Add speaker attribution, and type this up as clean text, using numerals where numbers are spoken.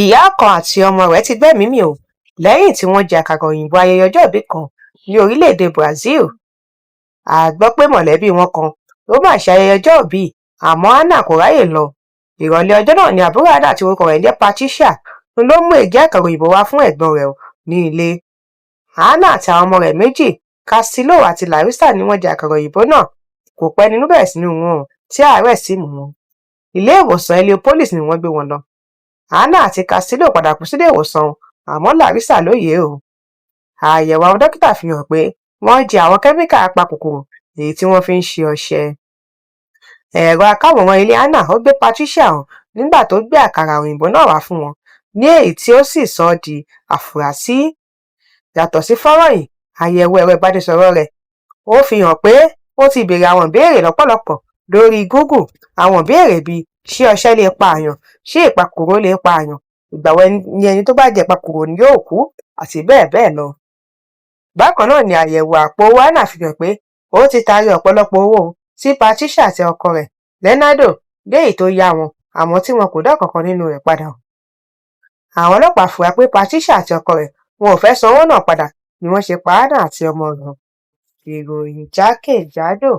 Speaker 1: Ìyá kan àti ọmọ rẹ̀ ti gbẹ́mìí mì o lẹ́yìn tí wọ́n jẹ àkàrà òyìnbó ayẹyẹ ọjọ́ìbí kan ní orílẹ̀-èdè Brazil. A gbọ́ pé mọ̀lẹ́bí wọn kan ló máa ṣe ayẹyẹ ọjọ́ìbí àmọ́ Hannah kò ráyè lọ. Ìrọ̀lẹ́ ọjọ́ náà ni àbúrò Hannah tí orúkọ rẹ̀ ń jẹ́ Patricia ló mú ègé àkàrà òyìnbó wá fún ẹ̀gbọ́n rẹ̀ ní ilé. Hannah àti àwọn ọmọ rẹ̀ méjì Castillo àti Larissa ni wọ́n jẹ àkàrà òyìnbó náà. Kò pẹ́ nínú bẹ̀rẹ̀ sí ní wọn tí àárẹ̀ sì mú wọn. Ilé ìwòsàn Heliopolis ni wọ́n gbé wọn lọ. Hannah àti Castillo padà kú sílé ìwòsàn àmọ́ Larissa ló yè o. Àyẹ̀wò àwọn dókítà fi hàn pé wọ́n jẹ àwọn kẹ́míkà apakòkòrò èyí tí wọ́n fi ń ṣe ọṣẹ. Ẹ̀rọ akáwòrán ilé Hannah ó gbé Patricia hàn nígbà tó gbé àkàrà òyìnbó náà wá fún wọn ní èyí tí ó sì sọ ọ́ di àfúrásì. Yàtọ̀ sí fọ́nrán yìí, àyẹ̀wò ẹ̀rọ ìbánisọ̀rọ̀ rẹ̀ ó fi hàn pé ó ti béèrè àwọn ìbéèrè lọ́pọ̀lọpọ̀ lórí Google. Àwọn ìbéèrè bíi ṣé ọṣẹ lè pa àyàn, ṣé ìpakòkòrò lè pa àyàn, ìgbà wo ni ẹni tó bá jẹ ìpakòkòrò ni yóò kú, àti bẹ́ẹ̀ bẹ́ẹ̀ lọ. Bákan náà ni àyẹ̀wò àpò owó Hannah fi hàn pé ó ti taari ọ̀pọ̀lọpọ̀ owó sí Patricia àti ọkọ rẹ̀ Leonardo léyìí tó yá wọn àmọ́ tí wọn kò dá kankan nínú rẹ̀ padà. Àwọn ọlọ́pàá fura pé Patricia àti ọkọ rẹ̀ wọn ò fẹ́ san owó náà padà ni wọ́n ṣe pa Hannah àti ọmọ rẹ̀. Ìròyìn jákèjádò.